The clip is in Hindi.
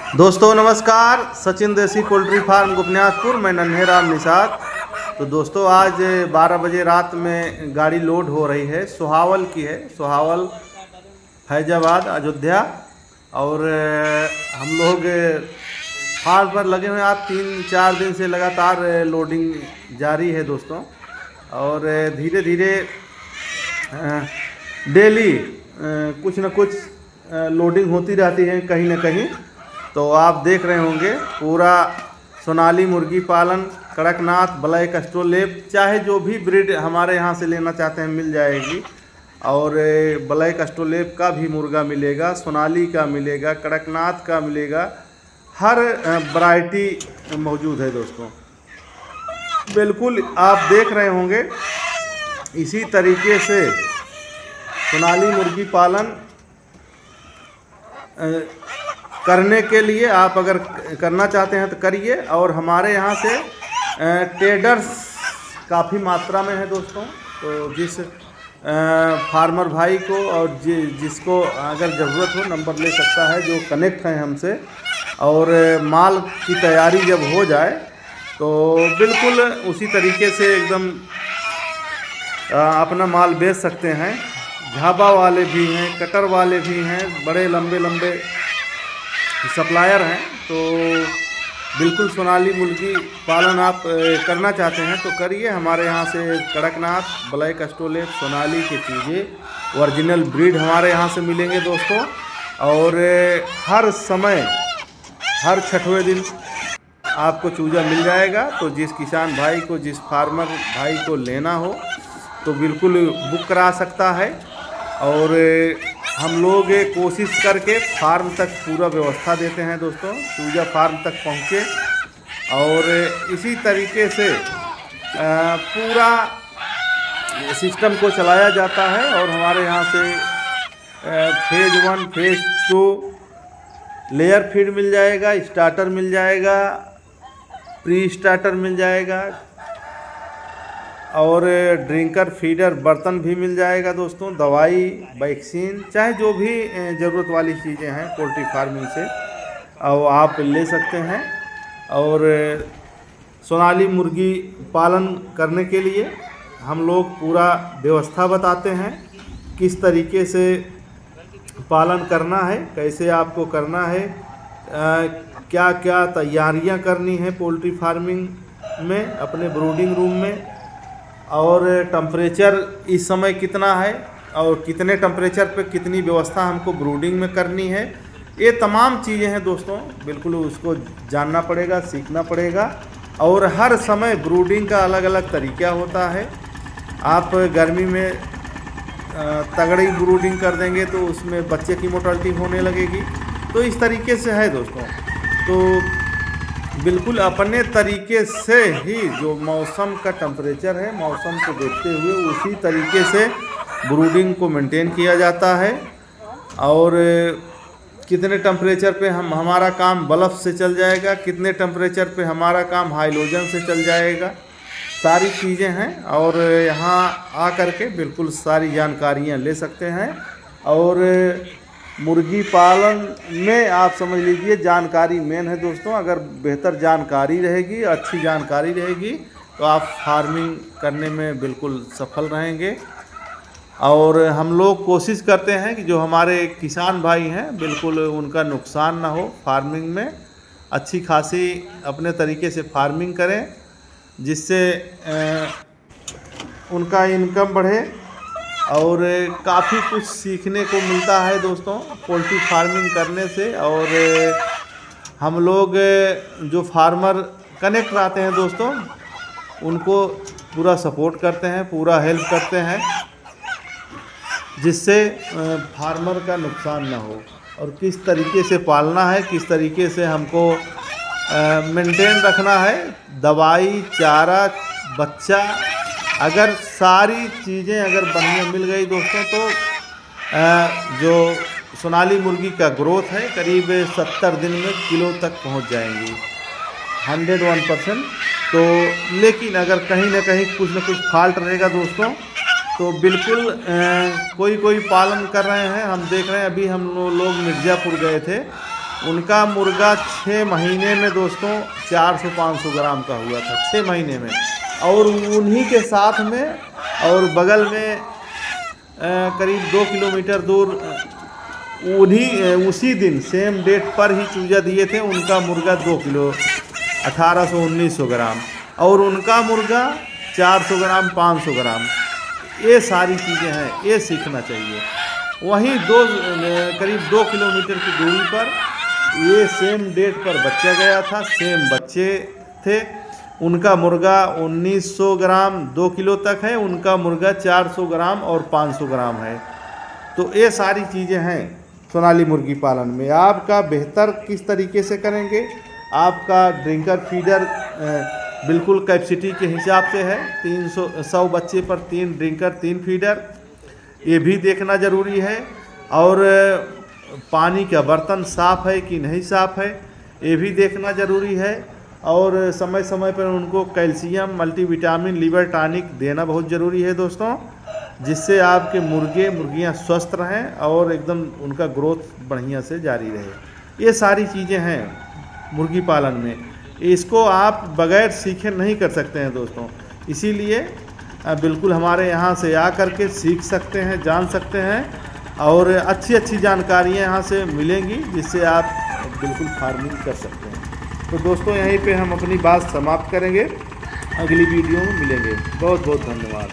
दोस्तों नमस्कार। सचिन देसी पोल्ट्री फार्म गोपनीनाथपुर में नन्हे राम निषाद। तो दोस्तों आज 12 बजे रात में गाड़ी लोड हो रही है, सोहावल की है, सोहावल फैजाबाद अयोध्या। और हम लोग फार्म पर लगे हुए, आज 3-4 दिन से लगातार लोडिंग जारी है दोस्तों। और धीरे धीरे डेली कुछ न कुछ लोडिंग होती रहती है कहीं न कहीं। तो आप देख रहे होंगे पूरा सोनाली मुर्गी पालन, कड़कनाथ, ब्लैक एस्ट्रोलेप, चाहे जो भी ब्रीड हमारे यहाँ से लेना चाहते हैं मिल जाएगी। और ब्लैक एस्ट्रोलेप का भी मुर्गा मिलेगा, सोनाली का मिलेगा, कड़कनाथ का मिलेगा, हर वैरायटी मौजूद है दोस्तों। बिल्कुल आप देख रहे होंगे इसी तरीके से सोनाली मुर्गी पालन करने के लिए आप अगर करना चाहते हैं तो करिए। और हमारे यहाँ से ट्रेडर्स काफ़ी मात्रा में है दोस्तों। तो जिस फार्मर भाई को और जिसको अगर ज़रूरत हो नंबर ले सकता है, जो कनेक्ट हैं हमसे। और माल की तैयारी जब हो जाए तो बिल्कुल उसी तरीके से एकदम अपना माल बेच सकते हैं। झाबा वाले भी हैं, कटर वाले भी हैं, बड़े लंबे लंबे सप्लायर हैं। तो बिल्कुल सोनाली मुर्गी पालन आप करना चाहते हैं तो करिए। हमारे यहाँ से कड़कनाथ, ब्लैक एस्ट्रोलेप, सोनाली की चीज़ें ओरिजिनल ब्रीड हमारे यहाँ से मिलेंगे दोस्तों। और हर समय हर छठवें दिन आपको चूजा मिल जाएगा। तो जिस किसान भाई को, जिस फार्मर भाई को लेना हो तो बिल्कुल बुक करा सकता है। और हम लोग कोशिश करके फार्म तक पूरा व्यवस्था देते हैं दोस्तों, चूजा फार्म तक पहुँचे। और इसी तरीके से पूरा सिस्टम को चलाया जाता है। और हमारे यहाँ से फेज 1, फेज 2 लेयर फीड मिल जाएगा, स्टार्टर मिल जाएगा, प्री स्टार्टर मिल जाएगा, और ड्रिंकर, फीडर, बर्तन भी मिल जाएगा दोस्तों। दवाई, वैक्सीन, चाहे जो भी ज़रूरत वाली चीज़ें हैं पोल्ट्री फार्मिंग से और आप ले सकते हैं। और सोनाली मुर्गी पालन करने के लिए हम लोग पूरा व्यवस्था बताते हैं, किस तरीके से पालन करना है, कैसे आपको करना है, क्या क्या तैयारियां करनी है पोल्ट्री फार्मिंग में, अपने ब्रूडिंग रूम में। और टम्परेचर इस समय कितना है और कितने टम्परेचर पे कितनी व्यवस्था हमको ब्रूडिंग में करनी है, ये तमाम चीज़ें हैं दोस्तों। बिल्कुल उसको जानना पड़ेगा, सीखना पड़ेगा। और हर समय ब्रूडिंग का अलग अलग तरीका होता है। आप गर्मी में तगड़ी ब्रूडिंग कर देंगे तो उसमें बच्चे की मोर्टालिटी होने लगेगी। तो इस तरीके से है दोस्तों। तो बिल्कुल अपने तरीके से ही जो मौसम का टेम्परेचर है, मौसम को देखते हुए उसी तरीके से ब्रूडिंग को मेंटेन किया जाता है। और कितने टेम्परेचर पे हमारा काम बल्ब से चल जाएगा, कितने टेम्परेचर पे हमारा काम हाइलोजन से चल जाएगा, सारी चीज़ें हैं। और यहाँ आ कर के बिल्कुल सारी जानकारियाँ ले सकते हैं। और मुर्गी पालन में आप समझ लीजिए जानकारी मेन है दोस्तों। अगर बेहतर जानकारी रहेगी, अच्छी जानकारी रहेगी तो आप फार्मिंग करने में बिल्कुल सफल रहेंगे। और हम लोग कोशिश करते हैं कि जो हमारे किसान भाई हैं बिल्कुल उनका नुकसान ना हो फार्मिंग में, अच्छी खासी अपने तरीके से फार्मिंग करें जिससे उनका इनकम बढ़े। और काफ़ी कुछ सीखने को मिलता है दोस्तों पोल्ट्री फार्मिंग करने से। और हम लोग जो फार्मर कनेक्ट रहते हैं दोस्तों उनको पूरा सपोर्ट करते हैं, पूरा हेल्प करते हैं जिससे फार्मर का नुकसान ना हो। और किस तरीके से पालना है, किस तरीके से हमको मेंटेन रखना है, दवाई, चारा, बच्चा, अगर सारी चीज़ें अगर बढ़िया मिल गई दोस्तों तो जो सोनाली मुर्गी का ग्रोथ है करीब 70 दिन में किलो तक पहुंच जाएंगी 101%। तो लेकिन अगर कहीं ना कहीं कुछ ना कुछ फॉल्ट रहेगा दोस्तों तो बिल्कुल कोई पालन कर रहे हैं। हम देख रहे हैं, अभी हम लोग मिर्ज़ापुर गए थे उनका मुर्गा 6 महीने में दोस्तों 400-500 ग्राम का हुआ था 6 महीने में। और उन्हीं के साथ में और बगल में करीब 2 किलोमीटर दूर उसी दिन सेम डेट पर ही चूजा दिए थे। उनका मुर्गा 2 किलो 1800-1900 ग्राम और उनका मुर्गा 400 ग्राम 500 ग्राम। ये सारी चीज़ें हैं, ये सीखना चाहिए। वहीं करीब 2 किलोमीटर की दूरी पर ये सेम डेट पर बच्चा गया था, सेम बच्चे थे। उनका मुर्गा 1900 ग्राम 2 किलो तक है, उनका मुर्गा 400 ग्राम और 500 ग्राम है। तो ये सारी चीज़ें हैं सोनाली मुर्गी पालन में। आपका बेहतर किस तरीके से करेंगे, आपका ड्रिंकर फीडर बिल्कुल कैपेसिटी के हिसाब से है। 100 बच्चे पर 3 ड्रिंकर 3 फीडर, ये भी देखना ज़रूरी है। और पानी का बर्तन साफ़ है कि नहीं साफ़ है, ये भी देखना ज़रूरी है। और समय समय पर उनको कैल्शियम, मल्टीविटामिन, लीवर टॉनिक देना बहुत ज़रूरी है दोस्तों, जिससे आपके मुर्गियाँ स्वस्थ रहें और एकदम उनका ग्रोथ बढ़िया से जारी रहे। ये सारी चीज़ें हैं मुर्गी पालन में, इसको आप बगैर सीखे नहीं कर सकते हैं दोस्तों। इसीलिए बिल्कुल हमारे यहाँ से आ कर के सीख सकते हैं, जान सकते हैं और अच्छी अच्छी जानकारियाँ यहाँ से मिलेंगी, जिससे आप बिल्कुल फार्मिंग कर सकते हैं। तो दोस्तों यहीं पे हम अपनी बात समाप्त करेंगे, अगली वीडियो में मिलेंगे। बहुत बहुत धन्यवाद।